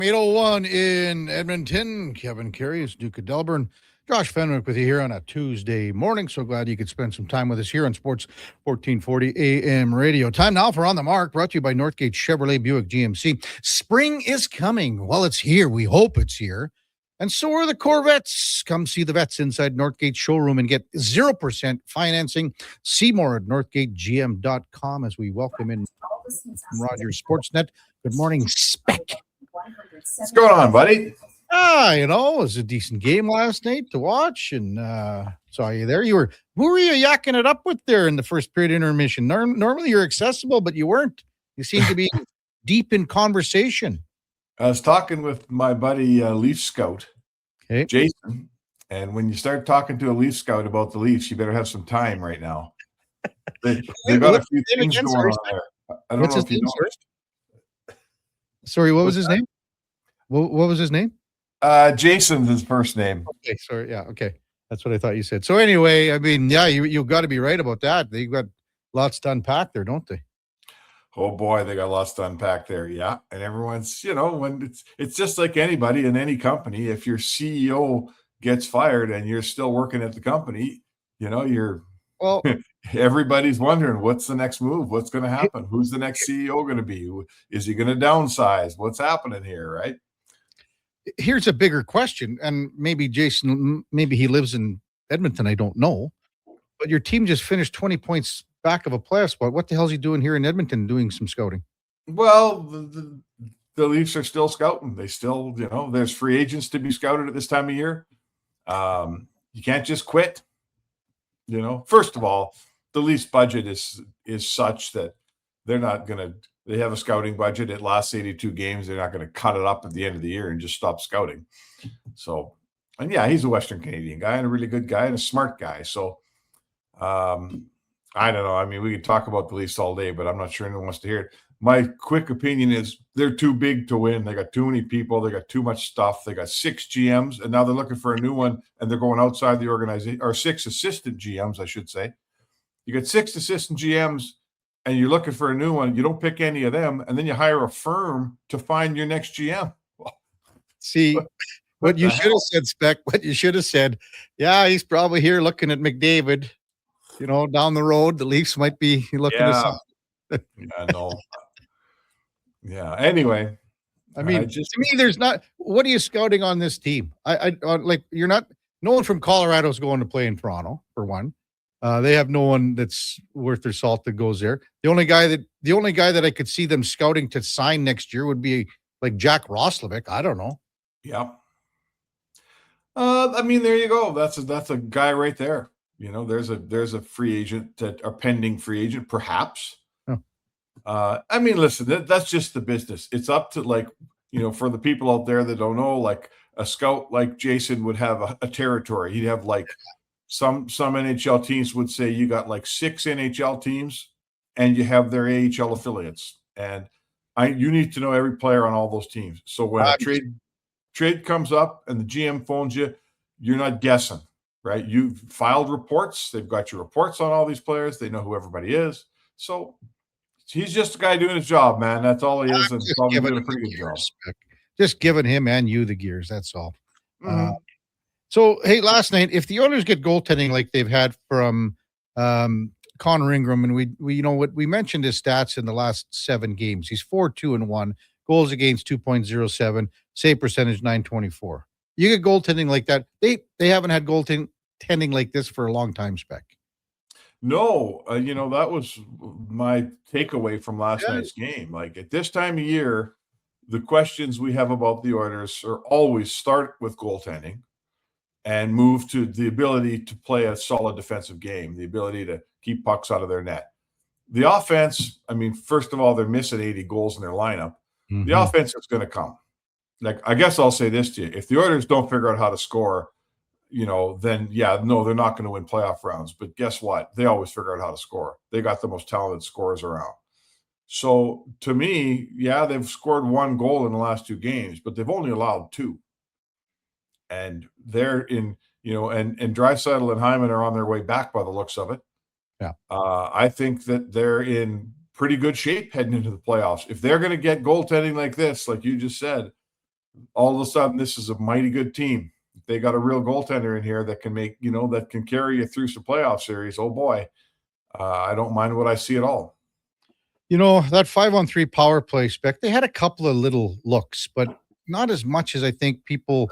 801 in Edmonton. Kevin Karius, Duke of Delburn. Josh Fenwick with you here on a Tuesday morning. So glad you could spend some time with us here on Sports 1440 AM radio. Time now for On the Mark, brought to you by Northgate Chevrolet Buick GMC. Spring is coming. Well, it's here. We hope it's here. And so are the Corvettes. Come see the vets inside Northgate showroom and get 0% financing. See more at northgategm.com as we welcome in Rogers Sportsnet. Good morning, Spec. What's going on, buddy? It was a decent game last night to watch, and saw you there. Who were you yakking it up with there in the first period intermission? Normally you're accessible, but you weren't. You seem to be deep in conversation. I was talking with my buddy Leaf Scout, okay, Jason, and when you start talking to a Leaf Scout about the Leafs, you better have some time right now. They got a few things going on there. I don't know if you noticed. Sorry, what was his name? What was his name? Jason's his first name. Okay, sorry. Yeah, okay. That's what I thought you said. So anyway, I mean, yeah, you've got to be right about that. They've got lots to unpack there, don't they? Oh boy, they got lots to unpack there. Yeah. And everyone's, when it's just like anybody in any company. If your CEO gets fired and you're still working at the company, everybody's wondering what's the next move, what's going to happen, who's the next CEO going to be, is he going to downsize, what's happening here, right? Here's a bigger question, and maybe Jason, maybe he lives in Edmonton, I don't know, but your team just finished 20 points back of a playoff spot. What the hell is he doing here in Edmonton doing some scouting? Well, the Leafs are still scouting. They still, there's free agents to be scouted at this time of year. You can't just quit. First of all, the Leafs budget is such that they're not going to. They have a scouting budget. It lasts 82 games. They're not going to cut it up at the end of the year and just stop scouting. So, and yeah, he's a Western Canadian guy and a really good guy and a smart guy. So, I don't know. I mean, we could talk about the Leafs all day, but I'm not sure anyone wants to hear it. My quick opinion is they're too big to win. They got too many people. They got too much stuff. They got 6 GMs, and now they're looking for a new one, and they're going outside the organization, or 6 assistant GMs, I should say. You got 6 assistant GMs, and you're looking for a new one. You don't pick any of them, and then you hire a firm to find your next GM. See, what you should have said, Spec, what you should have said, yeah, he's probably here looking at McDavid, down the road. The Leafs might be looking at something. Yeah, no. Yeah, anyway. I mean, to me, there's not – what are you scouting on this team? You're not – no one from Colorado is going to play in Toronto, for one. They have no one that's worth their salt that goes there. The only guy that I could see them scouting to sign next year would be like Jack Roslovic. I don't know. Yeah. I mean, there you go. That's a guy right there. There's a free agent, a pending free agent, perhaps. Oh. I mean, listen, that's just the business. It's up to for the people out there that don't know, like a scout like Jason would have a territory. He'd have some NHL teams would say you got 6 NHL teams and you have their AHL affiliates. And you need to know every player on all those teams. So when a trade comes up and the GM phones you, you're not guessing, right? You've filed reports. They've got your reports on all these players. They know who everybody is. So he's just a guy doing his job, man. That's all he is. And probably doing a pretty good job. Just giving him and you the gears. That's all. Mm-hmm. So, hey, last night, if the Oilers get goaltending like they've had from Connor Ingram, and we mentioned his stats in the last 7 games. He's 4-2-1, goals against 2.07, save percentage 924. You get goaltending like that. They haven't had goaltending like this for a long time, Spec. No, that was my takeaway from last night's game. At this time of year, the questions we have about the Oilers are always start with goaltending and move to the ability to play a solid defensive game, the ability to keep pucks out of their net. The offense, I mean, first of all, they're missing 80 goals in their lineup. Mm-hmm. The offense is going to come. I guess I'll say this to you. If the Oilers don't figure out how to score, then, they're not going to win playoff rounds. But guess what? They always figure out how to score. They got the most talented scorers around. So, to me, they've scored 1 goal in the last 2 games, but they've only allowed 2. And they're in, and Draisaitl and Hyman are on their way back by the looks of it. Yeah. I think that they're in pretty good shape heading into the playoffs. If they're going to get goaltending like this, like you just said, all of a sudden this is a mighty good team. They got a real goaltender in here that can make, that can carry you through some playoff series. Oh boy. I don't mind what I see at all. That 5-on-3 power play spec, they had a couple of little looks, but not as much as I think people,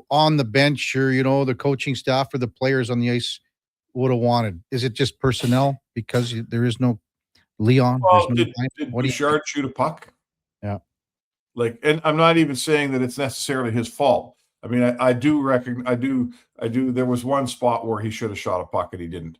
on the bench or, the coaching staff or the players on the ice would have wanted. Is it just personnel because there is no Leon? There's Well, no did what do you Bouchard shoot a puck? Yeah. And I'm not even saying that it's necessarily his fault. I mean, I do reckon I do. There was one spot where he should have shot a puck and he didn't.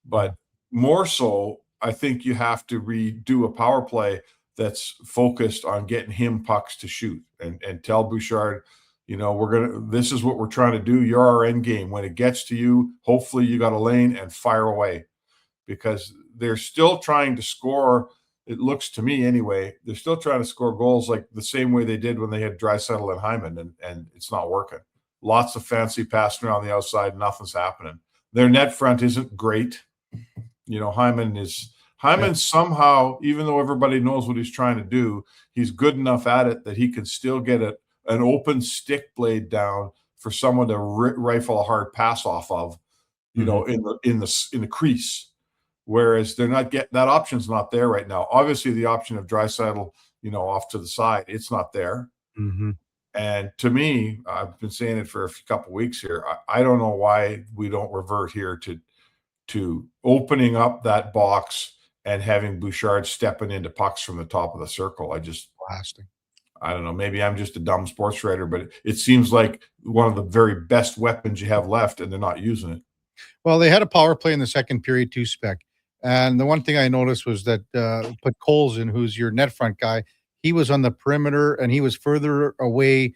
But more so, I think you have to redo a power play that's focused on getting him pucks to shoot and tell Bouchard, this is what we're trying to do. You're our end game. When it gets to you, hopefully you got a lane and fire away, because they're still trying to score. It looks to me anyway, they're still trying to score goals like the same way they did when they had Draisaitl and Hyman, and it's not working. Lots of fancy passing around the outside, nothing's happening. Their net front isn't great. Hyman somehow, even though everybody knows what he's trying to do, he's good enough at it that he can still get an open stick blade down for someone to rifle a hard pass off of, in the crease. Whereas they're not getting that option's not there right now. Obviously, the option of Draisaitl, off to the side, it's not there. Mm-hmm. And to me, I've been saying it for a couple of weeks here. I don't know why we don't revert here to opening up that box and having Bouchard stepping into pucks from the top of the circle. I don't know. Maybe I'm just a dumb sports writer, but it seems like one of the very best weapons you have left, and they're not using it. Well, they had a power play in the second period too, Spec. And the one thing I noticed was that put Coles in, who's your net front guy. He was on the perimeter, and he was further away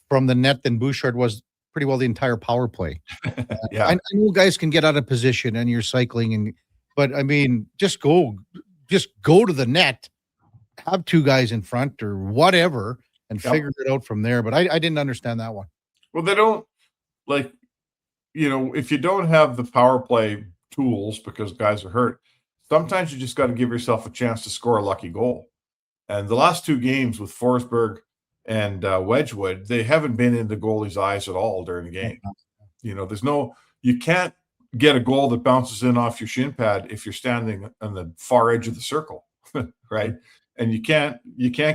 from the net than Bouchard was pretty well the entire power play. Yeah. I know guys can get out of position and you're cycling, but I mean, just go to the net, have two guys in front or whatever, and figure it out from there. But I didn't understand that one. Well, they don't if you don't have the power play tools because guys are hurt, sometimes you just got to give yourself a chance to score a lucky goal. And the last two games with Forsberg and Wedgwood, they haven't been in the goalie's eyes at all during the game. You can't get a goal that bounces in off your shin pad if you're standing on the far edge of the circle, right? And you can't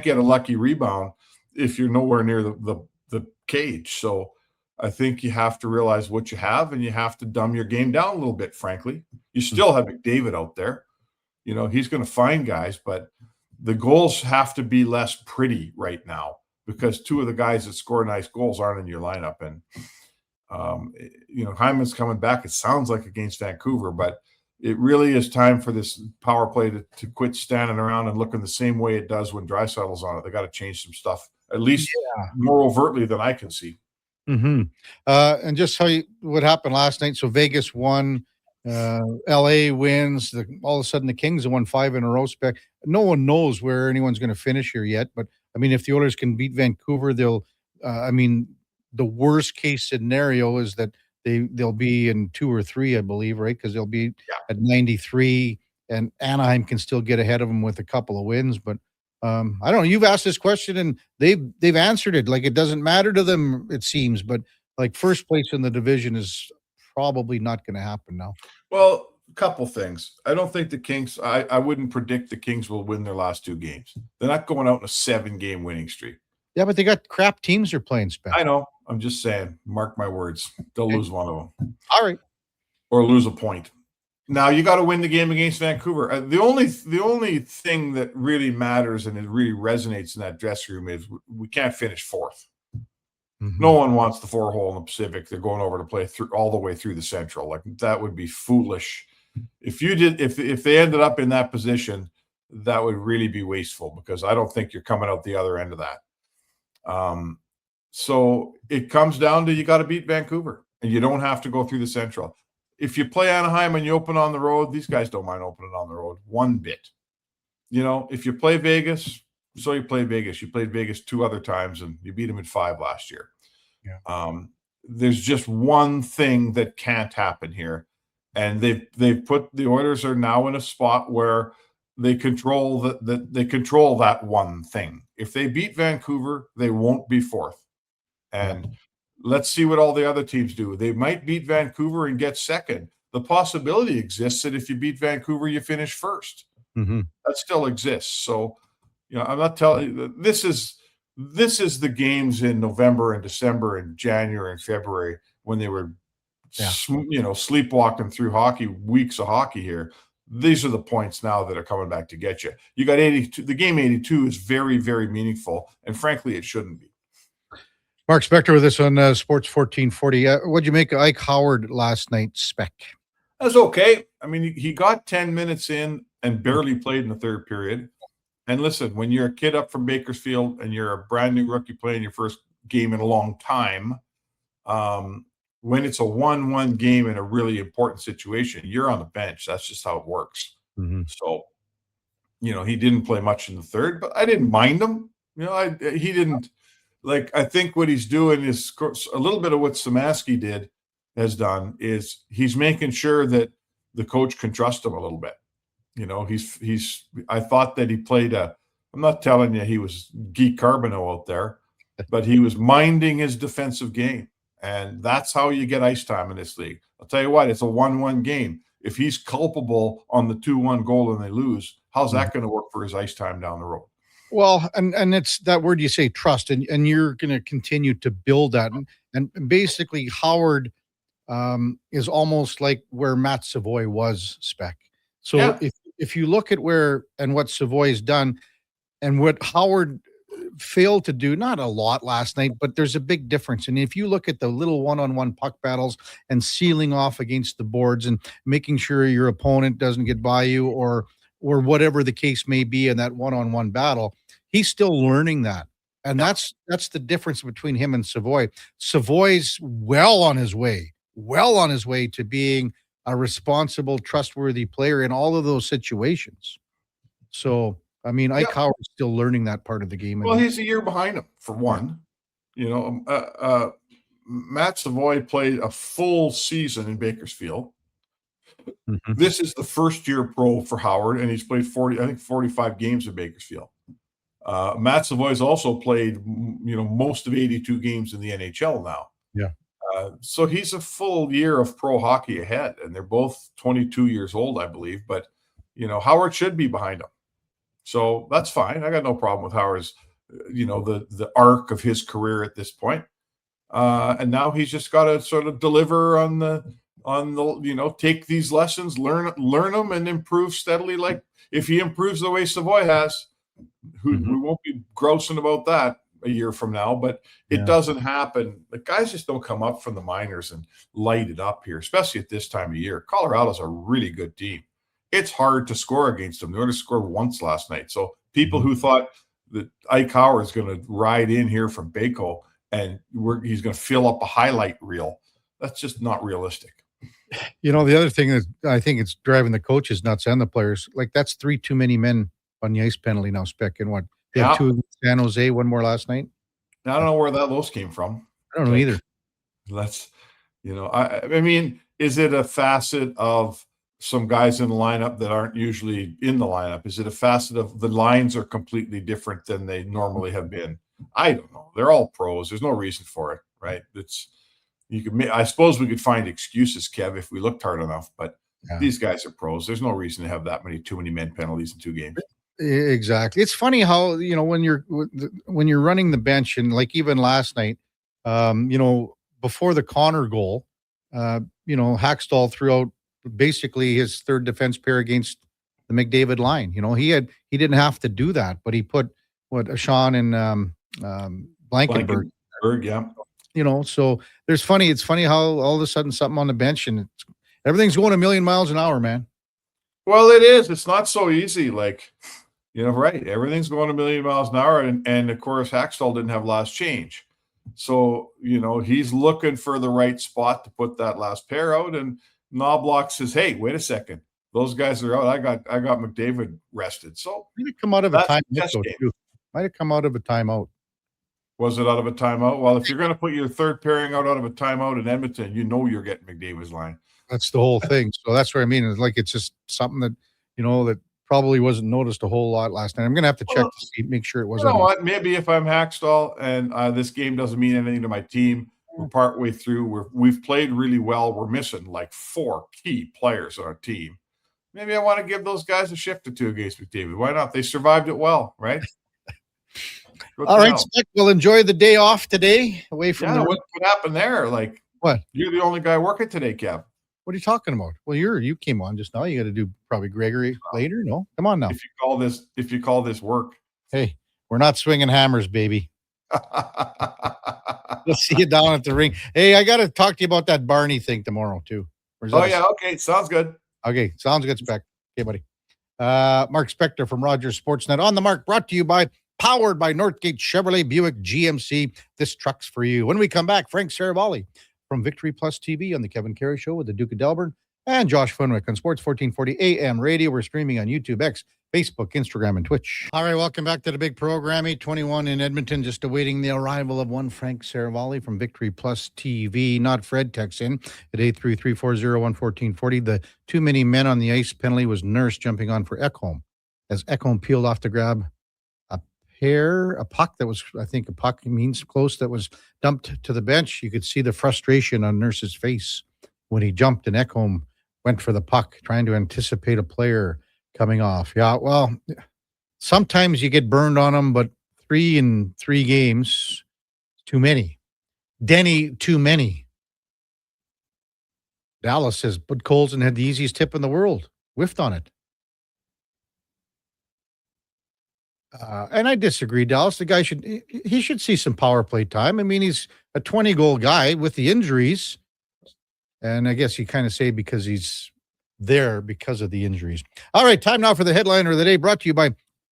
get a lucky rebound if you're nowhere near the cage. So I think you have to realize what you have, and you have to dumb your game down a little bit, frankly. You still have McDavid out there. He's going to find guys, but the goals have to be less pretty right now because two of the guys that score nice goals aren't in your lineup. And, Hyman's coming back, it sounds like, against Vancouver, but it really is time for this power play to quit standing around and looking the same way it does when Draisaitl's on it. They got to change some stuff, at least more overtly than I can see. Mm-hmm. And just what happened last night. So Vegas won, LA wins. All of a sudden the Kings have won 5 in a row. Spec. No one knows where anyone's going to finish here yet. But I mean, if the Oilers can beat Vancouver, they'll. The worst case scenario is that they'll be in 2 or 3, I believe, right? Because they'll be at 93, and Anaheim can still get ahead of them with a couple of wins. But I don't know. You've asked this question, and they've answered it. Like, it doesn't matter to them, it seems. But like, first place in the division is probably not going to happen now. Well, a couple things. I don't think the Kings. I wouldn't predict the Kings will win their last 2 games. They're not going out in a 7-game winning streak. Yeah, but they got crap teams they're playing, Spec. I know. I'm just saying. Mark my words. They'll lose one of them. All right. Or lose a point. Now you got to win the game against Vancouver. The only thing that really matters and it really resonates in that dressing room is we can't finish 4th. Mm-hmm. No one wants the 4-hole in the Pacific. They're going over to play all the way through the Central. Like, that would be foolish. If they ended up in that position, that would really be wasteful because I don't think you're coming out the other end of that. So it comes down to you got to beat Vancouver, and you don't have to go through the Central. If you play Anaheim and you open on the road, these guys don't mind opening on the road one bit. If you play Vegas, so you play Vegas. You played Vegas 2 other times, and you beat them in 5 last year. Yeah. There's just one thing that can't happen here, and they've put the Oilers are now in a spot where they control they control that one thing. If they beat Vancouver, they won't be fourth. And let's see what all the other teams do. They might beat Vancouver and get second. The possibility exists that if you beat Vancouver, you finish first. Mm-hmm. That still exists. So, I'm not telling you, this is the games in November and December and January and February when they were, sleepwalking through weeks of hockey here. These are the points now that are coming back to get you. You got 82. The game 82 is very, very meaningful, and frankly, it shouldn't be. Mark Spector with us on Sports 1440. What'd you make of Ike Howard last night, Spec? That's okay. I mean, he got 10 minutes in and barely played in the third period. And listen, when you're a kid up from Bakersfield and you're a brand new rookie playing your first game in a long time, when it's a 1-1 game in a really important situation, you're on the bench. That's just how it works. Mm-hmm. So, he didn't play much in the third, but I didn't mind him. He didn't. Like, I think what he's doing is a little bit of what Samaski has done is he's making sure that the coach can trust him a little bit. I thought that he played I'm not telling you he was Guy Carbonneau out there, but he was minding his defensive game. And that's how you get ice time in this league. I'll tell you what, it's a 1-1 game. If he's culpable on the 2-1 goal and they lose, how's that going to work for his ice time down the road? Well, and it's that word you say, trust, and you're going to continue to build that. And basically, Howard is almost like where Matt Savoy was, Spec. So if you look at where and what Savoy's done and what Howard failed to do, not a lot last night, but there's a big difference. And if you look at the little one-on-one puck battles and sealing off against the boards and making sure your opponent doesn't get by you or whatever the case may be in that one-on-one battle, he's still learning that. And that's the difference between him and Savoy. Savoy's well on his way to being a responsible, trustworthy player in all of those situations. So, I mean, Ike Howard's still learning that part of the game. Well, he's a year behind him, for one. Matt Savoy played a full season in Bakersfield. Mm-hmm. This is the first year pro for Howard, and he's played 45 games in Bakersfield. Matt Savoy's also played, most of 82 games in the NHL now. Yeah. So he's a full year of pro hockey ahead, and they're both 22 years old, I believe. But, Howard should be behind him. So that's fine. I got no problem with Howard's, the arc of his career at this point. And now he's just got to sort of deliver on the, take these lessons, learn them, and improve steadily. Like if he improves the way Savoy has, we won't be grousing about that a year from now, but it doesn't happen. The guys just don't come up from the minors and light it up here, especially at this time of year. Colorado's a really good team. It's hard to score against them. They only scored once last night. So people who thought that Ike Howard's going to ride in here from Baco and he's going to fill up a highlight reel, that's just not realistic. The other thing is I think it's driving the coaches nuts and the players. Like that's 3 too many men on the ice penalty now, Spec. And what? They have 2 in San Jose, 1 more last night. I don't know where those came from. I don't know either. That's, I mean, is it a facet of some guys in the lineup that aren't usually in the lineup? Is it a facet of the lines are completely different than they normally have been? I don't know. They're all pros. There's no reason for it, right? I suppose we could find excuses, Kev, if we looked hard enough, but these guys are pros. There's no reason to have that many too many men penalties in 2 games. Exactly. It's funny how, when you're running the bench and like even last night, before the Connor goal, Hackstall threw out basically his third defense pair against the McDavid line. He didn't have to do that, but he put Sean and Blankenberg. So it's funny how all of a sudden something on the bench and everything's going a million miles an hour, man. Well, it is. It's not so easy. Like, right. Everything's going a million miles an hour. And of course, Hackstall didn't have last change. So, he's looking for the right spot to put that last pair out. And Knobloch says, hey, wait a second. Those guys are out. I got McDavid rested. So might have come out of a timeout. Might have come out of a timeout. Was it out of a timeout? Well, if you're going to put your third pairing out of a timeout in Edmonton, you're getting McDavid's line. That's the whole thing. So that's what I mean. It's like it's just something that that probably wasn't noticed a whole lot last night. I'm gonna have to check Well, to see, make sure it you wasn't. know what? Maybe if I'm Hackstall and this game doesn't mean anything to my team, we're partway through. We've played really well. We're missing like 4 key players on our team. Maybe I want to give those guys a shift or two against McDavid. Why not? They survived it well, right? Good All to right, know. Spec, we'll enjoy the day off today, away from Yeah, the. what happened there? Like, What? you're the only guy working today, Kev. What are you talking about? Well, you came on just now. You got to do probably Gregory later. No, come on now. If you call this work. Hey, we're not swinging hammers, baby. We'll see you down at the ring. Hey, I got to talk to you about that Barney thing tomorrow too. Oh yeah, okay, sounds good. Okay, sounds good, Spec. Okay, buddy. Mark Spector from Rogers Sportsnet on the mark, brought to you by, powered by Northgate Chevrolet Buick GMC. This truck's for you. When we come back, Frank Seravalli from Victory Plus TV on the Kevin Karius Show with the Duke of Delburn and Josh Fenwick on Sports 1440 AM radio. We're streaming on YouTube, X, Facebook, Instagram, and Twitch. All right, welcome back to the big program. 8:21 in Edmonton, just awaiting the arrival of one Frank Seravalli from Victory Plus TV. Not Fred texts in at 833-401-1440. The too many men on the ice penalty was Nurse jumping on for Ekholm as Ekholm peeled off to grab a puck that was, I think a puck means close, that was dumped to the bench. You could see the frustration on Nurse's face when he jumped, and Ekholm went for the puck, trying to anticipate a player coming off. Yeah, well, sometimes you get burned on them, but 3 in 3 games, too many. Denny, too many. Dallas says Bud Colson had the easiest tip in the world. Whiffed on it. And I disagree, Dallas. The guy should see some power play time. I mean, he's a 20-goal guy with the injuries. And I guess you kind of say because he's there because of the injuries. All right, time now for the headliner of the day, brought to you by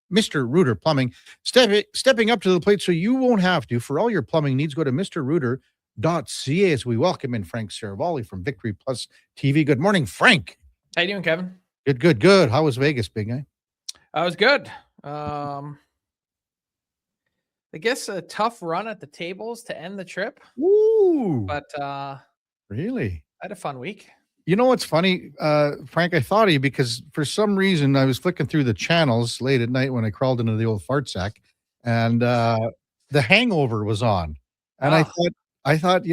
Mr. Rooter Plumbing. Stepping up to the plate so you won't have to. For all your plumbing needs, go to mrrooter.ca as we welcome in Frank Seravalli from Victory Plus TV. Good morning, Frank. How you doing, Kevin? Good. How was Vegas, big guy? I was good. I guess a tough run at the tables to end the trip. Ooh. But really? I had a fun week. You know what's funny, Frank? I thought of you because for some reason I was flicking through the channels late at night when I crawled into the old fart sack, and The Hangover was on, and I thought,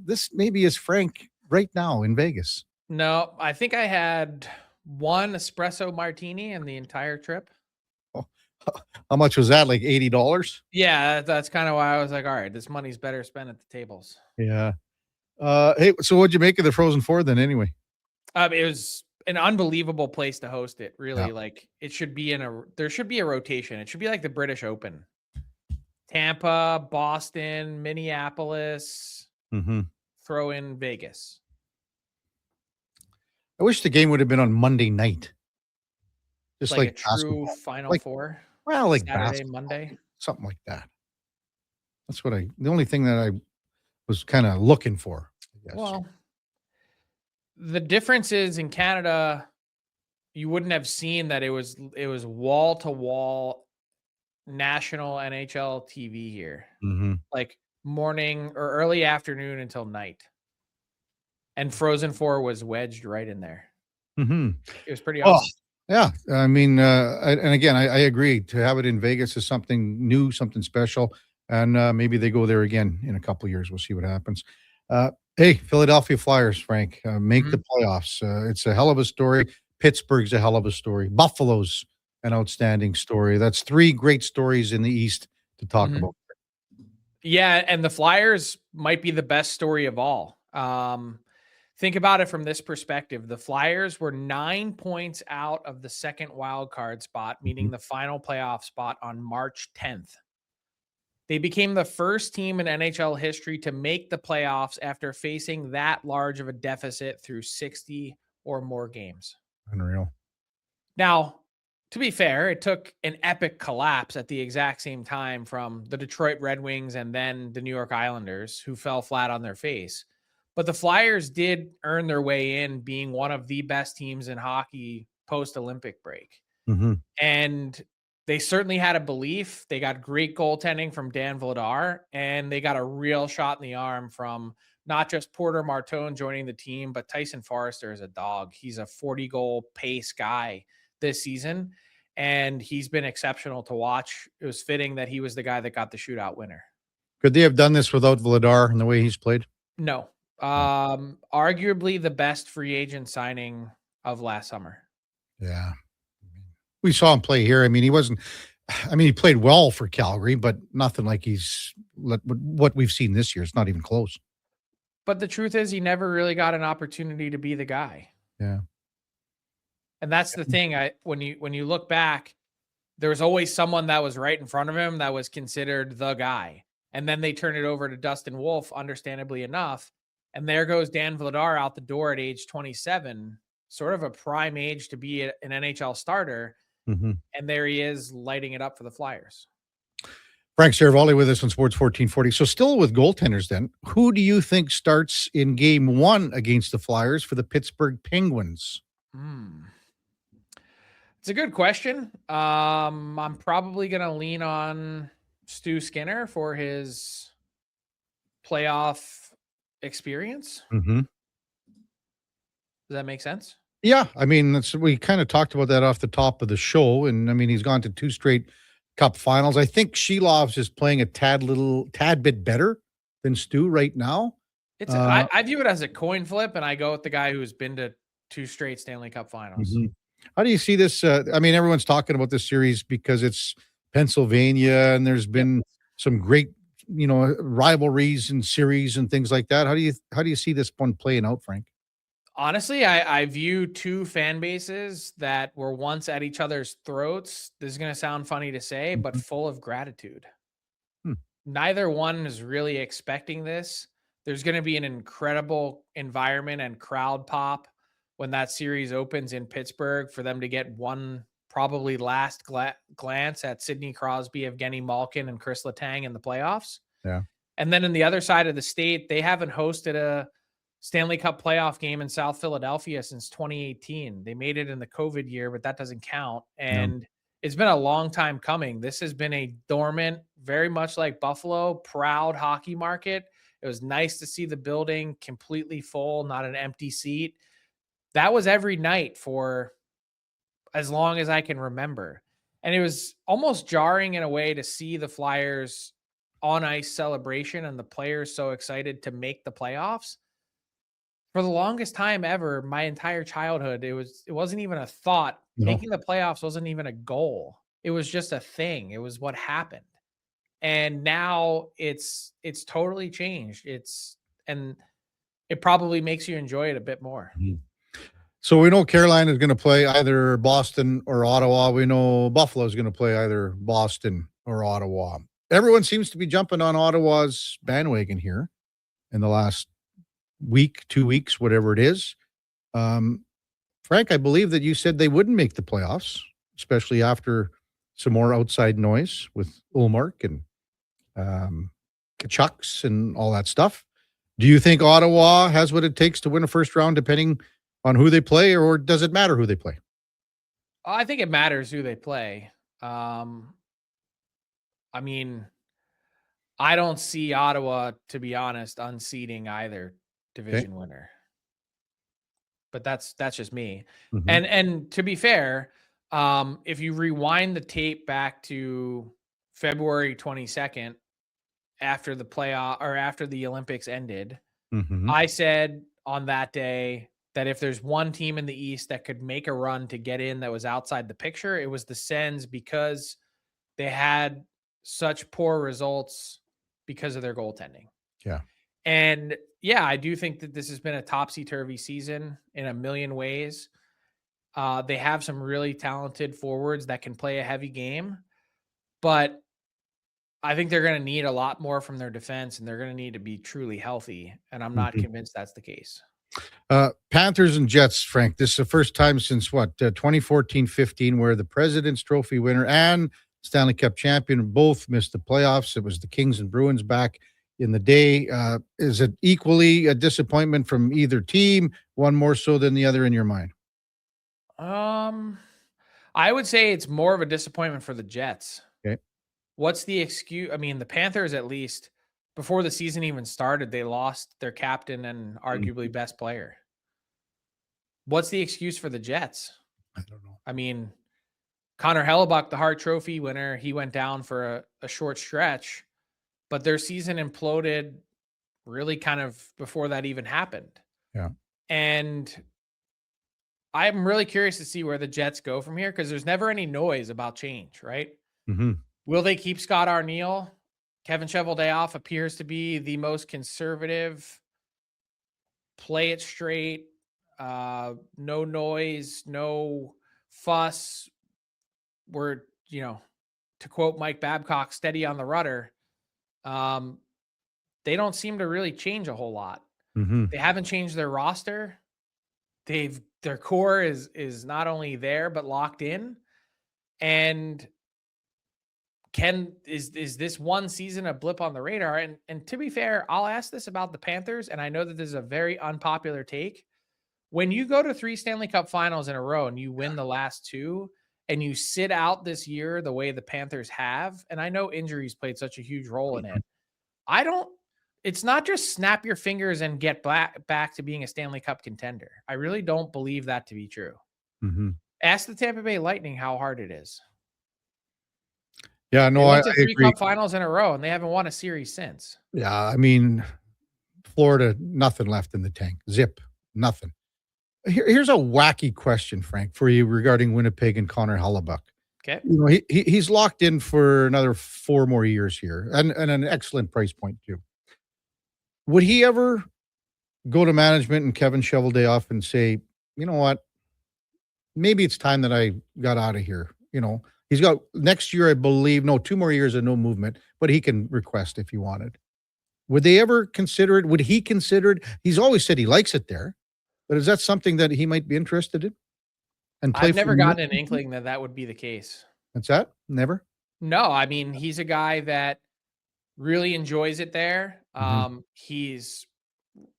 this maybe is Frank right now in Vegas. No, I think I had 1 espresso martini in the entire trip. How much was that? Like $80? Yeah, that's kind of why I was like, all right, this money's better spent at the tables. Yeah. Hey, so what'd you make of the Frozen Four then anyway? It was an unbelievable place to host it. Really, Yeah. like it should be there should be a rotation. It should be like the British Open. Tampa, Boston, Minneapolis, throw in Vegas. I wish the game would have been on Monday night. Just like a true basketball. Final Four. Well, like Saturday, basketball, Monday. something like that. That's the only thing that I was kind of looking for, I guess. Well, the difference is in Canada, you wouldn't have seen that it was wall to wall national NHL TV here, like morning or early afternoon until night, and Frozen Four was wedged right in there. It was pretty awesome. Yeah, I mean, and again, I agree. To have it in Vegas is something new, something special, and maybe they go there again in a couple of years. We'll see what happens. Hey, Philadelphia Flyers, Frank, make the playoffs. It's a hell of a story. Pittsburgh's a hell of a story. Buffalo's an outstanding story. That's 3 great stories in the East to talk about. Yeah, and the Flyers might be the best story of all. Think about it from this perspective. The Flyers were 9 points out of the second wild card spot, meaning the final playoff spot on March 10th. They became the first team in NHL history to make the playoffs after facing that large of a deficit through 60 or more games. Unreal. Now, to be fair, it took an epic collapse at the exact same time from the Detroit Red Wings and then the New York Islanders, who fell flat on their face. But the Flyers did earn their way in being one of the best teams in hockey post-Olympic break. And they certainly had a belief. They got great goaltending from Dan Vladar, and they got a real shot in the arm from not just Porter Martone joining the team, but Tyson Forrester is a dog. He's a 40-goal pace guy this season. and he's been exceptional to watch. It was fitting that he was the guy that got the shootout winner. Could they have done this without Vladar and the way he's played? No. Arguably the best free agent signing of last summer. Yeah. We saw him play here. I mean, he played well for Calgary, but nothing like what we've seen this year. It's not even close. But the truth is he never really got an opportunity to be the guy. Yeah. And that's the thing. When you look back, there was always someone that was right in front of him that was considered the guy. And then they turn it over to Dustin Wolf, understandably enough. And there goes Dan Vladar out the door at age 27, sort of a prime age to be an NHL starter. Mm-hmm. And there he is lighting it up for the Flyers. Frank Seravalli with us on Sports 1440. So still with goaltenders then, who do you think starts in game 1 against the Flyers for the Pittsburgh Penguins? It's a good question. I'm probably going to lean on Stu Skinner for his playoff experience. Mm-hmm. Does that make sense? Yeah. I mean, we kind of talked about that off the top of the show. And I mean, he's gone to 2 straight Cup finals. I think Shelov's is playing a tad bit better than Stu right now. I view it as a coin flip, and I go with the guy who's been to 2 straight Stanley Cup finals. Mm-hmm. How do you see this? I mean, everyone's talking about this series because it's Pennsylvania and there's been some great, rivalries and series and things like that. How do you see this one playing out, Frank? Honestly, I view 2 fan bases that were once at each other's throats. This is going to sound funny to say, but full of gratitude. Neither one is really expecting this. There's going to be an incredible environment and crowd pop when that series opens in Pittsburgh for them to get one probably last glance at Sidney Crosby, Evgeny Malkin, and Chris Letang in the playoffs. Yeah. And then in the other side of the state, they haven't hosted a Stanley Cup playoff game in South Philadelphia since 2018. They made it in the COVID year, but that doesn't count. And it's been a long time coming. This has been a dormant, very much like Buffalo, proud hockey market. It was nice to see the building completely full, not an empty seat. That was every night for as long as I can remember. And it was almost jarring in a way to see the Flyers on ice celebration and the players so excited to make the playoffs. For the longest time ever, my entire childhood, it wasn't even a thought. No. Making the playoffs wasn't even a goal. It was just a thing. It was what happened. And now it's totally changed. And it probably makes you enjoy it a bit more. So we know Carolina is going to play either Boston or Ottawa. We know Buffalo is going to play either Boston or Ottawa. Everyone seems to be jumping on Ottawa's bandwagon here in the last week, 2 weeks, whatever it is. Frank, I believe that you said they wouldn't make the playoffs, especially after some more outside noise with Ullmark and Kachucks and all that stuff. Do you think Ottawa has what it takes to win a first round, depending on who they play, or does it matter who they play? I think it matters who they play. I mean, I don't see Ottawa, to be honest, unseating either division winner. But that's just me. Mm-hmm. And to be fair, if you rewind the tape back to February 22nd, after the playoff or after the Olympics ended, I said on that day that if there's one team in the East that could make a run to get in that was outside the picture, it was the Sens, because they had such poor results because of their goaltending. Yeah. And yeah, I do think that this has been a topsy-turvy season in a million ways. They have some really talented forwards that can play a heavy game, but I think they're going to need a lot more from their defense, and they're going to need to be truly healthy. And I'm not convinced that's the case. Panthers and Jets, Frank, this is the first time since 2014-15 where the President's Trophy winner and Stanley Cup champion both missed the playoffs. It was the Kings and Bruins back in the day. Is it equally a disappointment from either team, one more so than the other in your mind? I would say it's more of a disappointment for the Jets. Okay. What's the excuse? I mean, the Panthers, at least before the season even started, they lost their captain and arguably best player. What's the excuse for the Jets? I don't know. I mean, Connor Hellebuck, the Hart Trophy winner, he went down for a short stretch, but their season imploded really kind of before that even happened. Yeah. And I'm really curious to see where the Jets go from here because there's never any noise about change, right? Mm-hmm. Will they keep Scott Arniel? Kevin Cheveldayoff appears to be the most conservative, play it straight, no noise, no fuss. We're, to quote Mike Babcock, steady on the rudder. They don't seem to really change a whole lot. Mm-hmm. They haven't changed their roster. Their core is not only there but locked in. And is this one season a blip on the radar? And to be fair, I'll ask this about the Panthers, and I know that this is a very unpopular take. When you go to 3 Stanley Cup finals in a row and you win the last 2 and you sit out this year the way the Panthers have, and I know injuries played such a huge role in it. It's not just snap your fingers and get back to being a Stanley Cup contender. I really don't believe that to be true. Mm-hmm. Ask the Tampa Bay Lightning how hard it is. Yeah, no, They I went to 3 agree. Cup finals in a row and they haven't won a series since. Yeah, I mean, Florida, nothing left in the tank. Zip, nothing. Here's a wacky question, Frank, for you regarding Winnipeg and Connor Hellebuck. Okay. He's locked in for another 4 more years here and an excellent price point too. Would he ever go to management and Kevin Cheveldayoff and say, you know what, maybe it's time that I got out of here? He's got next year, I believe, 2 more years of no movement, but he can request if he wanted. Would they ever consider it? Would he consider it? He's always said he likes it there, but is that something that he might be interested in? And I've never gotten an inkling that would be the case. That's that? Never? No, I mean, he's a guy that really enjoys it there. Mm-hmm. He's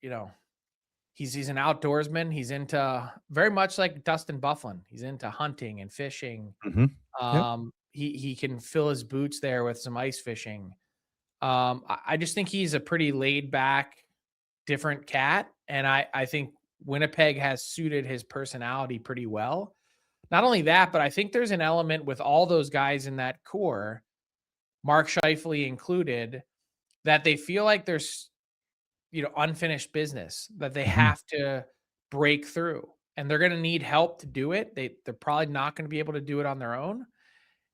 an outdoorsman. He's into very much like Dustin Byfuglien. He's into hunting and fishing. Mm-hmm. He can fill his boots there with some ice fishing. I just think he's a pretty laid back, different cat. And I think Winnipeg has suited his personality pretty well. Not only that, but I think there's an element with all those guys in that core, Mark Scheifele included, that they feel like there's, unfinished business that they have to break through, and they're going to need help to do it. They're probably not going to be able to do it on their own.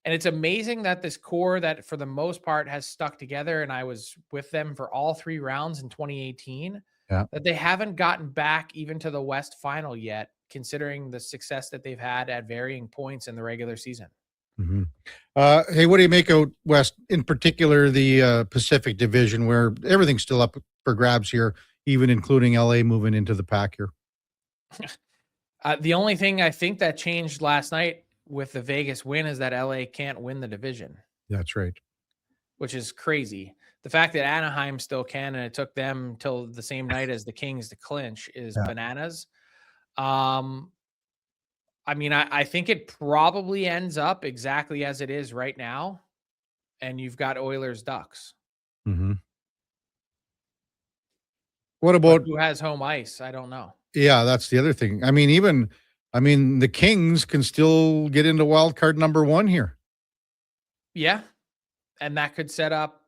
And it's amazing that this core that for the most part has stuck together, and I was with them for all 3 rounds in 2018, that they haven't gotten back even to the West Final yet, considering the success that they've had at varying points in the regular season. Mm-hmm. Hey, what do you make out West, in particular the Pacific Division, where everything's still up for grabs here, even including LA moving into the pack here? The only thing I think that changed last night with the Vegas win is that LA can't win the division. That's right. Which is crazy. The fact that Anaheim still can, and it took them till the same night as the Kings to clinch, is bananas. I mean, I think it probably ends up exactly as it is right now, and you've got Oilers Ducks. Mm-hmm. What about who has home ice? I don't know. Yeah, that's the other thing. I mean, the Kings can still get into wild card number 1 here. Yeah, and that could set up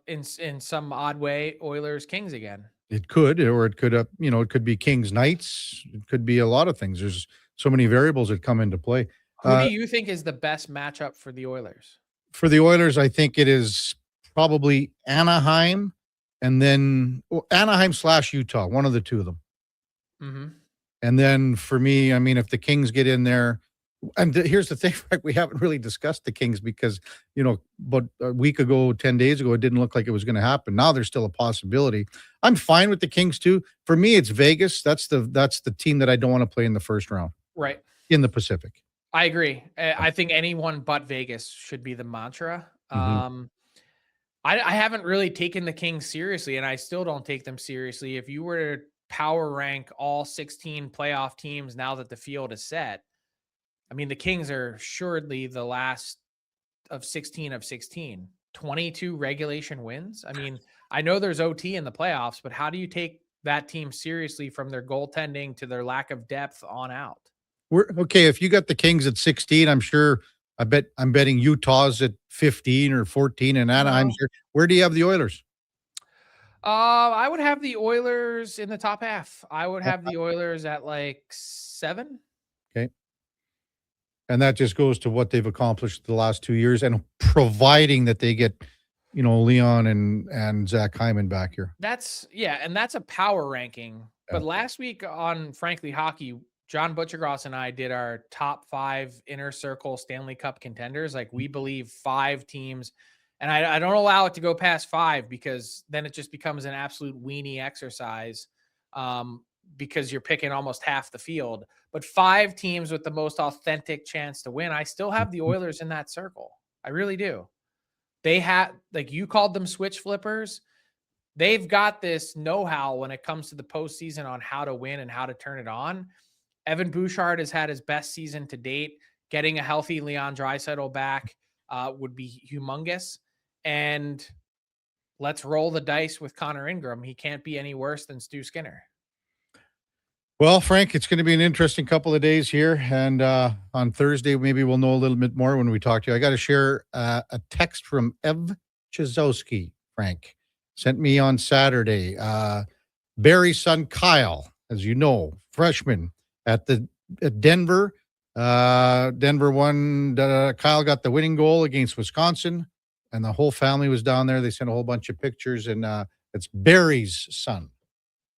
in some odd way Oilers Kings again. It could, or it could, it could be Kings Knights. It could be a lot of things. There's so many variables that come into play. Who do you think is the best matchup for the Oilers? For the Oilers, I think it is probably Anaheim, and then Anaheim/Utah, one of the 2 of them. Mm-hmm. And then for me, I mean, if the Kings get in there, and here's the thing, Frank, we haven't really discussed the Kings because, but a week ago, 10 days ago, it didn't look like it was going to happen. Now there's still a possibility. I'm fine with the Kings too. For me, it's Vegas. That's the team that I don't want to play in the first round. Right. In the Pacific. I agree. I think anyone but Vegas should be the mantra. Mm-hmm. I haven't really taken the Kings seriously, and I still don't take them seriously. If you were to power rank all 16 playoff teams now that the field is set, I mean, the Kings are assuredly the last of 16 of 16, 22 regulation wins. I mean, I know there's OT in the playoffs, but how do you take that team seriously from their goaltending to their lack of depth on out? Okay, if you got the Kings at 16, I'm betting Utah's at 15 or 14 and Anaheim's here. Where do you have the Oilers? I would have the Oilers in the top half. I would have the Oilers at like 7. Okay. And that just goes to what they've accomplished the last 2 years and providing that they get, Leon and Zach Hyman back here. And that's a power ranking. Yeah. But last week on Frankly Hockey, John Butchergross and I did our top 5 inner circle Stanley Cup contenders. Like, we believe 5 teams, and I don't allow it to go past 5 because then it just becomes an absolute weenie exercise, because you're picking almost half the field. But 5 teams with the most authentic chance to win. I still have the Oilers in that circle. I really do. They have, like you called them switch flippers. They've got this know-how when it comes to the postseason on how to win and how to turn it on. Evan Bouchard has had his best season to date. Getting a healthy Leon Draisaitl back would be humongous. And let's roll the dice with Connor Ingram. He can't be any worse than Stu Skinner. Well, Frank, it's going to be an interesting couple of days here. And on Thursday, maybe we'll know a little bit more when we talk to you. I got to share a text from Ev Chizowski, Frank. Sent me on Saturday. Barry's son, Kyle, as you know, freshman at Denver. Denver won. Kyle got the winning goal against Wisconsin, and the whole family was down there. They sent a whole bunch of pictures, and it's Barry's son.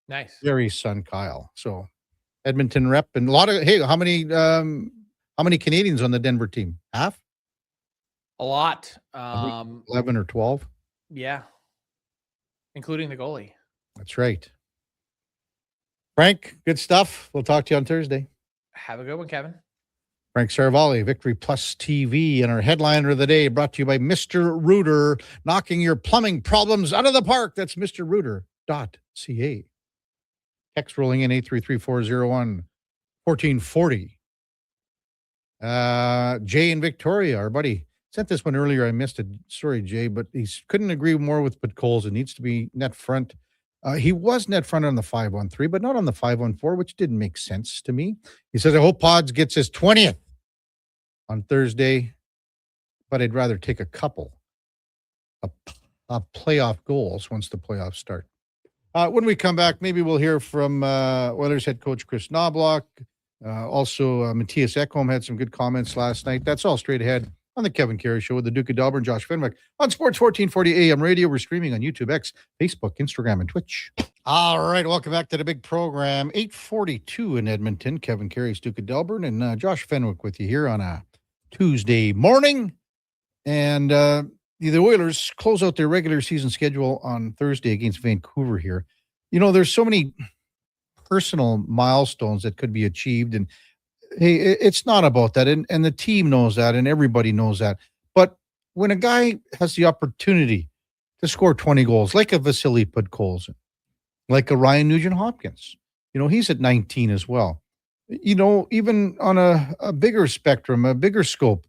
Nice. Barry's son, Kyle. So Edmonton rep, and a lot of, hey, how many Canadians on the Denver team? Half? A lot. 11 or 12. Yeah. Including the goalie. That's right. Frank, good stuff. We'll talk to you on Thursday. Have a good one, Kevin. Frank Seravalli, Victory Plus TV, and our headliner of the day brought to you by Mr. Rooter, knocking your plumbing problems out of the park. That's mrrooter.ca. Text rolling in 833-401-1440. Jay in Victoria, our buddy, sent this one earlier. I missed it. Sorry, Jay, but he couldn't agree more with Coles. It needs to be net front. He was net front on the 5-on-3, but not on the 5-on-4, which didn't make sense to me. He says, I hope Pods gets his 20th on Thursday, but I'd rather take a couple of playoff goals once the playoffs start. When we come back, maybe we'll hear from Oilers head coach Chris Knobloch. Also, Matthias Ekholm had some good comments last night. That's all straight ahead on the Kevin Karius Show with the Duke of Delaware and Josh Fenwick on Sports 1440 AM radio. We're streaming on YouTube, X, Facebook, Instagram, and Twitch. All right, welcome back to the big program. 8:42 in Edmonton. Kevin Karius, Duke of Delaware, and Josh Fenwick with you here on a Tuesday morning. And the Oilers close out their regular season schedule on Thursday against Vancouver here. There's so many personal milestones that could be achieved, and hey, it's not about that, and the team knows that, and everybody knows that. But when a guy has the opportunity to score 20 goals, like a Vasily Podkolzin, like a Ryan Nugent-Hopkins, he's at 19 as well. Even on a bigger spectrum, a bigger scope,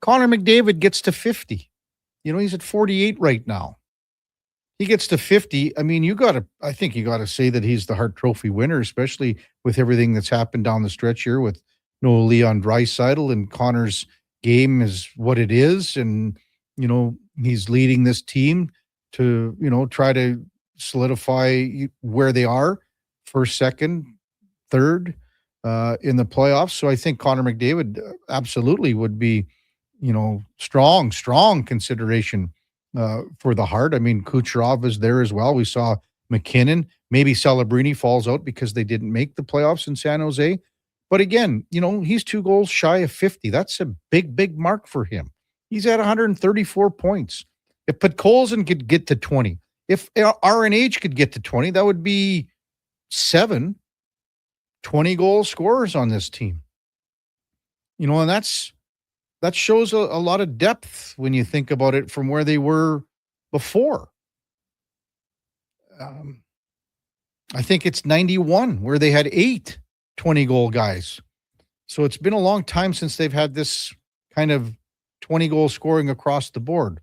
Connor McDavid gets to 50. He's at 48 right now. He gets to 50. I mean, I think you got to say that he's the Hart Trophy winner, especially with everything that's happened down the stretch here with no Leon Draisaitl, and Connor's game is what it is. And, he's leading this team to, try to solidify where they are, first, second, third in the playoffs. So I think Connor McDavid absolutely would be, strong consideration for the Hart. I mean, Kucherov is there as well. We saw McKinnon. Maybe Celebrini falls out because they didn't make the playoffs in San Jose. But again, he's 2 goals shy of 50. That's a big, big mark for him. He's at 134 points. If Podkolzin could get to 20, if RNH could get to 20, that would be 7 20-goal scorers on this team. And that shows a lot of depth when you think about it from where they were before. I think it's 91 where they had 8 20-goal guys. So it's been a long time since they've had this kind of 20-goal scoring across the board.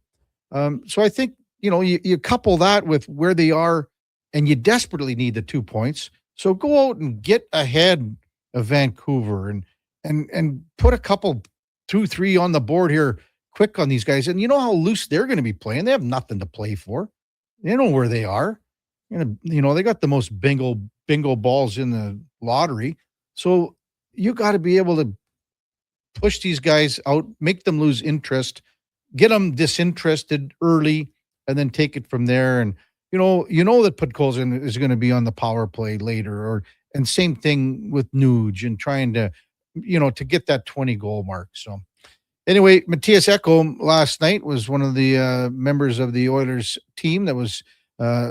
So I think, you couple that with where they are, and you desperately need the 2 points. So go out and get ahead of Vancouver and and put a couple, 2-3 on the board here quick on these guys. And you know how loose they're going to be playing. They have nothing to play for. They know where they are. They got the most bingo balls in the lottery. So you got to be able to push these guys out, make them lose interest, get them disinterested early, and then take it from there. And you know that Podkolzin is going to be on the power play later, and same thing with Nuge and trying to, to get that 20 goal mark. So anyway, Matthias Ekholm last night was one of the members of the Oilers team that was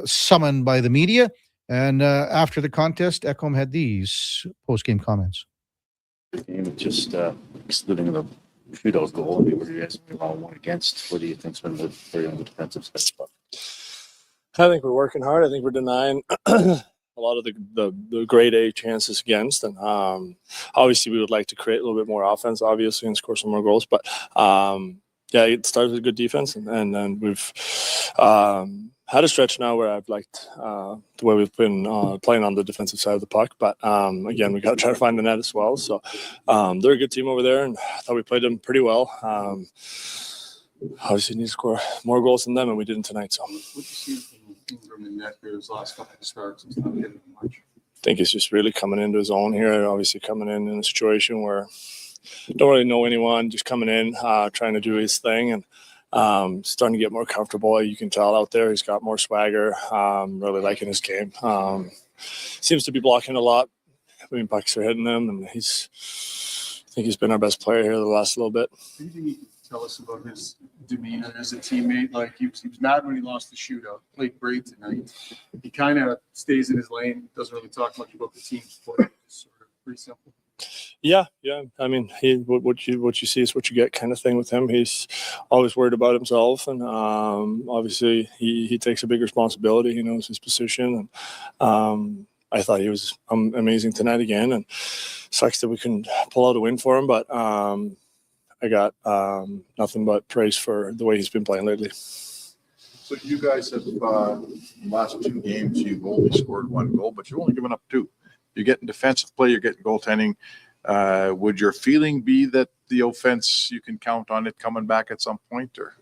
summoned by the media. And after the contest, Ekholm had these post-game comments. Game, just excluding the shootout goal, we were guys all one against. What do you think's been very on the defensive side? I think we're working hard. I think we're denying a lot of the grade A chances against, and obviously we would like to create a little bit more offense, obviously, and score some more goals. But it starts with good defense, and then we've had a stretch now where I've liked the way we've been playing on the defensive side of the puck. But again, we got to try to find the net as well. So they're a good team over there, and I thought we played them pretty well. Obviously, need to score more goals than them, and we didn't tonight. So, what do you see from the net for his last couple of starts? It's not getting much. I think he's just really coming into his own here. Obviously, coming in a situation where don't really know anyone, just coming in, trying to do his thing, and starting to get more comfortable. You can tell out there he's got more swagger. Really liking his game. Seems to be blocking a lot. I mean, pucks are hitting him, and I think he's been our best player here the last little bit. Anything you can tell us about his demeanor as a teammate? Like he was mad when he lost the shootout. Played great tonight. He kind of stays in his lane. Doesn't really talk much about the team sport. It's sort of pretty simple. Yeah. I mean, what you see is what you get, kind of thing with him. He's always worried about himself, and obviously he takes a big responsibility. He knows his position, and I thought he was amazing tonight again. And sucks that we couldn't pull out a win for him, but I got nothing but praise for the way he's been playing lately. So you guys have last two games, you've only scored one goal, but you've only given up two. You're getting defensive play, you're getting goaltending. Would your feeling be that the offense, you can count on it coming back at some point, or?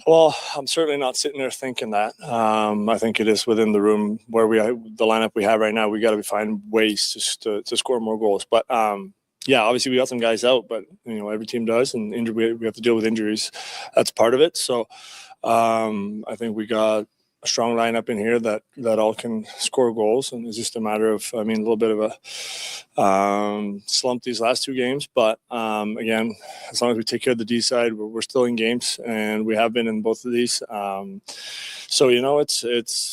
Well, I'm certainly not sitting there thinking that. I think it is within the room where the lineup we have right now. We got to find ways to score more goals. But obviously we got some guys out, but every team does, and we have to deal with injuries. That's part of it. So I think we got a strong lineup in here that all can score goals, and it's just a matter of, a little bit of a slump these last two games. But again, as long as we take care of the D side, we're still in games, and we have been in both of these. So it's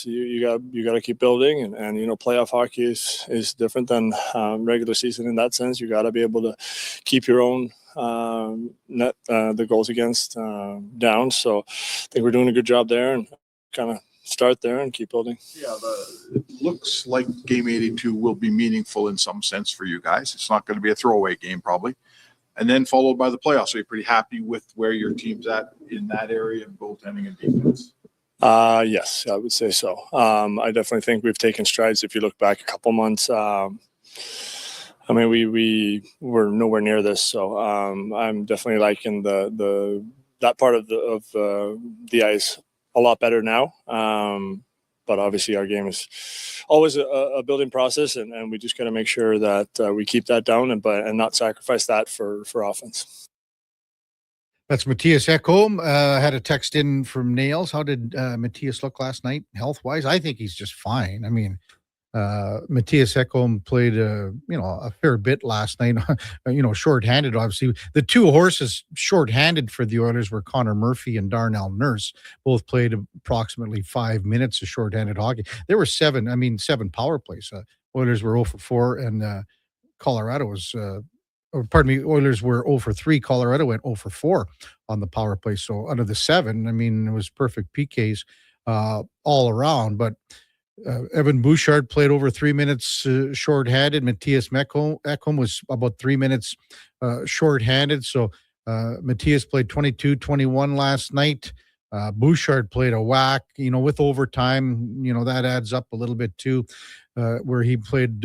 you got to keep building, and playoff hockey is different than regular season in that sense. You got to be able to keep your own net the goals against down. So I think we're doing a good job there, and kind of start there and keep building. Yeah, it looks like game 82 will be meaningful in some sense for you guys. It's not going to be a throwaway game probably, and then followed by the playoffs. So you're pretty happy with where your team's at in that area of goaltending and defense? Yes, I would say so. I definitely think we've taken strides. If you look back a couple months, we were nowhere near this. So I'm definitely liking that part of the ice a lot better now. But obviously our game is always a building process, and we just got to make sure that we keep that down and not sacrifice that for offense. That's Matthias Ekholm. Had a text in from Nails. How did Matthias look last night health-wise? I think he's just fine. Matthias Ekholm played a fair bit last night, shorthanded, obviously. The two horses shorthanded for the Oilers were Connor Murphy and Darnell Nurse. Both played approximately 5 minutes of shorthanded hockey. There were seven power plays. Oilers were 0 for 4, and Colorado was Oilers were 0 for 3. Colorado went 0 for 4 on the power play. So out of the 7, it was perfect PKs all around. But Evan Bouchard played over 3 minutes shorthanded. Matthias Ekholm was about 3 minutes shorthanded. So Matthias played 22-21 last night. Bouchard played a whack, with overtime. That adds up a little bit too, where he played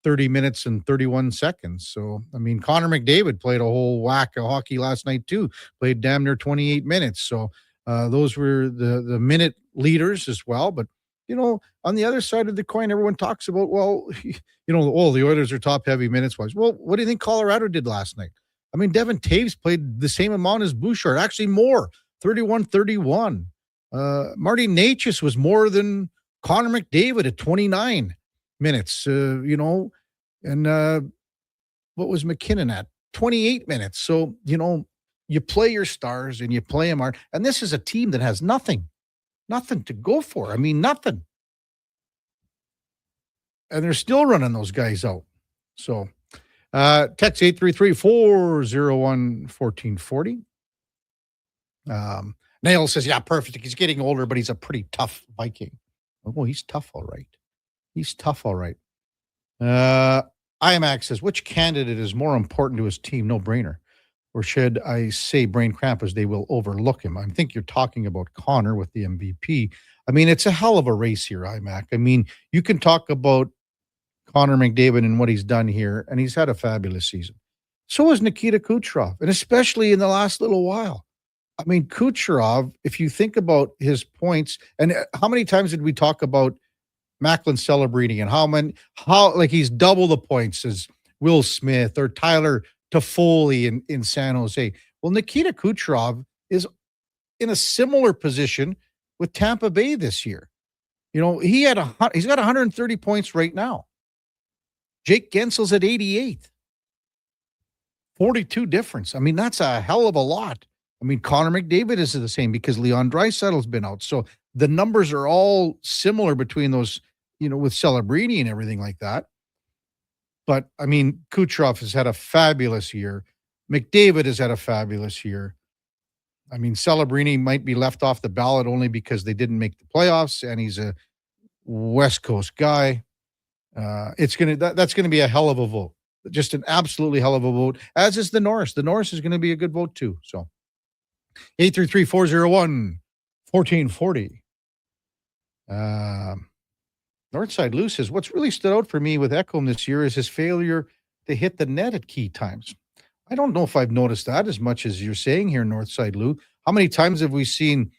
30 minutes and 31 seconds. So, I mean, Connor McDavid played a whole whack of hockey last night too, played damn near 28 minutes. So those were the minute leaders as well. But, on the other side of the coin, everyone talks about, well, the Oilers are top heavy minutes wise. Well, what do you think Colorado did last night? I mean, Devin Taves played the same amount as Bouchard, actually more, 31-31. Marty Necas was more than Connor McDavid at 29 minutes, and what was McKinnon at? 28 minutes. So, you play your stars and you play them hard. And this is a team that has nothing to go for. I mean, nothing. And they're still running those guys out. So, text 833-401-1440. Nail says, yeah, perfect. He's getting older, but he's a pretty tough Viking. Oh, he's tough, all right. He's tough, all right. IMAX says, which candidate is more important to his team? No brainer. Or should I say brain cramp as they will overlook him? I think you're talking about Connor with the MVP. I mean, it's a hell of a race here, IMAC. I mean, you can talk about Connor McDavid and what he's done here, and he's had a fabulous season. So has Nikita Kucherov, and especially in the last little while. I mean, Kucherov, if you think about his points, and how many times did we talk about Macklin Celebrini and how he's double the points as Will Smith or Tyler Toffoli in San Jose. Well, Nikita Kucherov is in a similar position with Tampa Bay this year. He's got 130 points right now. Jake Gensel's at 88. 42 difference. I mean, that's a hell of a lot. I mean, Connor McDavid is the same because Leon Draisaitl's been out. So the numbers are all similar between those, with Celebrini and everything like that. But, I mean, Kucherov has had a fabulous year. McDavid has had a fabulous year. I mean, Celebrini might be left off the ballot only because they didn't make the playoffs, and he's a West Coast guy. That's going to be a hell of a vote. Just an absolutely hell of a vote, as is the Norris. The Norris is going to be a good vote, too. So, 833-401-1440. Northside Lou says, what's really stood out for me with Ekholm this year is his failure to hit the net at key times. I don't know if I've noticed that as much as you're saying here, Northside Lou. How many times have we seen,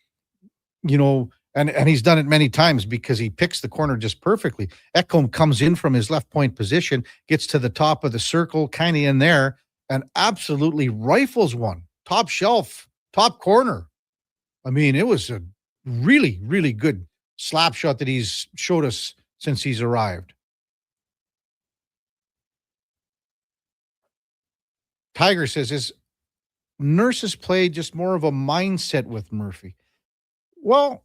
and he's done it many times because he picks the corner just perfectly. Ekholm comes in from his left point position, gets to the top of the circle, kind of in there, and absolutely rifles one. Top shelf, top corner. I mean, it was a really, really good slap shot that he's showed us since he's arrived. Tiger says, is Nurse's play just more of a mindset with Murphy? Well,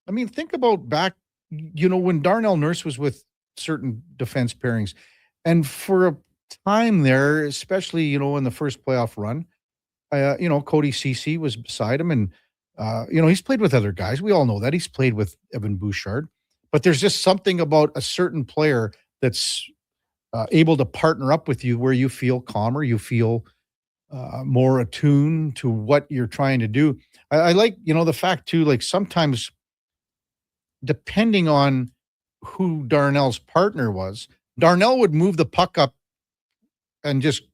I mean, think about back, when Darnell Nurse was with certain defense pairings. And for a time there, especially, in the first playoff run, Cody Ceci was beside him. And, he's played with other guys. We all know that. He's played with Evan Bouchard. But there's just something about a certain player that's able to partner up with you where you feel calmer, you feel more attuned to what you're trying to do. I like, the fact too, like sometimes depending on who Darnell's partner was, Darnell would move the puck up and just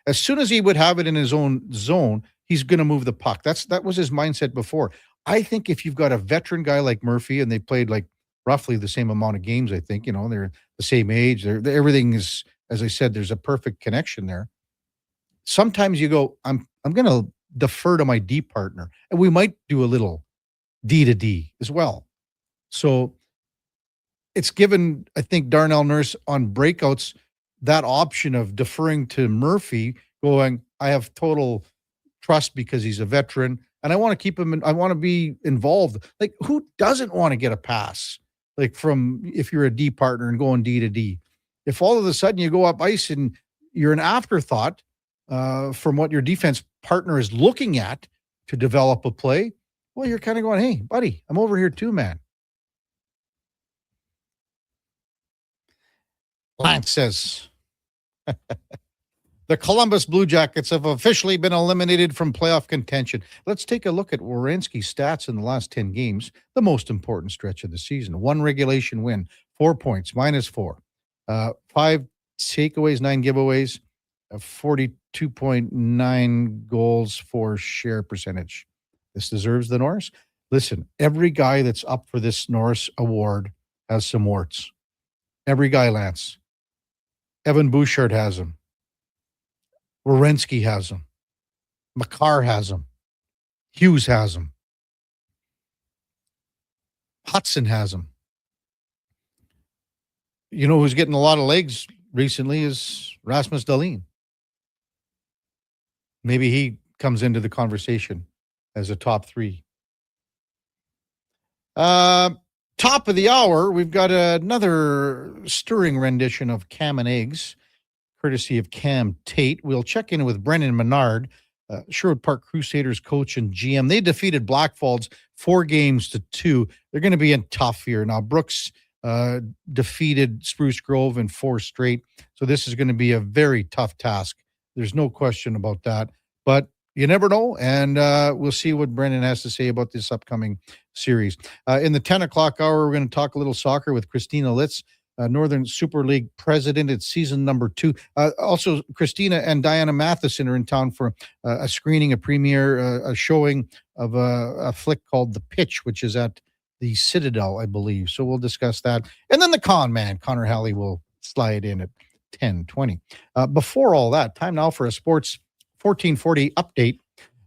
as soon as he would have it in his own zone, he's going to move the puck. That was his mindset before. I think if you've got a veteran guy like Murphy and they played like roughly the same amount of games, I think, they're the same age. Everything is, as I said, there's a perfect connection there. Sometimes you go, I'm going to defer to my D partner, and we might do a little D to D as well. So it's given, I think, Darnell Nurse on breakouts that option of deferring to Murphy, going, I have total trust because he's a veteran, and I want to keep him. I want to be involved. Like, who doesn't want to get a pass? Like from if you're a D partner and going D to D, if all of a sudden you go up ice and you're an afterthought from what your defense partner is looking at to develop a play, well, you're kind of going, hey, buddy, I'm over here too, man. Lance says, the Columbus Blue Jackets have officially been eliminated from playoff contention. Let's take a look at Werenski's stats in the last 10 games, the most important stretch of the season. 1 regulation win, 4 points, -4. 5 takeaways, 9 giveaways, 42.9 goals for share percentage. This deserves the Norris. Listen, every guy that's up for this Norris award has some warts. Every guy, Lance. Evan Bouchard has them. Werenski has them. Makar has them. Hughes has them. Hudson has them. You know who's getting a lot of legs recently is Rasmus Dahlin. Maybe he comes into the conversation as a top 3. Top of the hour, we've got another stirring rendition of Cam and Eggs, courtesy of Cam Tate. We'll check in with Brendan Menard, Sherwood Park Crusaders coach and GM. They defeated Blackfalds 4-2. They're going to be in tough here. Now, Brooks defeated Spruce Grove in 4 straight. So this is going to be a very tough task. There's no question about that. But you never know, and we'll see what Brendan has to say about this upcoming series. In the 10 o'clock hour, we're going to talk a little soccer with Christina Litz, Northern Super League president. It's season number 2. Also, Christina and Diana Matheson are in town for a screening, a premiere, a showing of a flick called The Pitch, which is at the Citadel, I believe. So we'll discuss that. And then the con man, Connor Halley, will slide in at 10:20. Before all that, time now for a Sports 1440 update,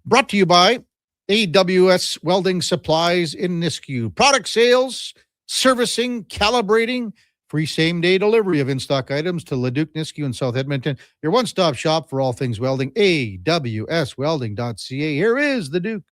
brought to you by AWS Welding Supplies in Nisku. Product sales, servicing, calibrating, free same-day delivery of in-stock items to Leduc, Nisku, and South Edmonton. Your one-stop shop for all things welding, awswelding.ca. Here is the Duke.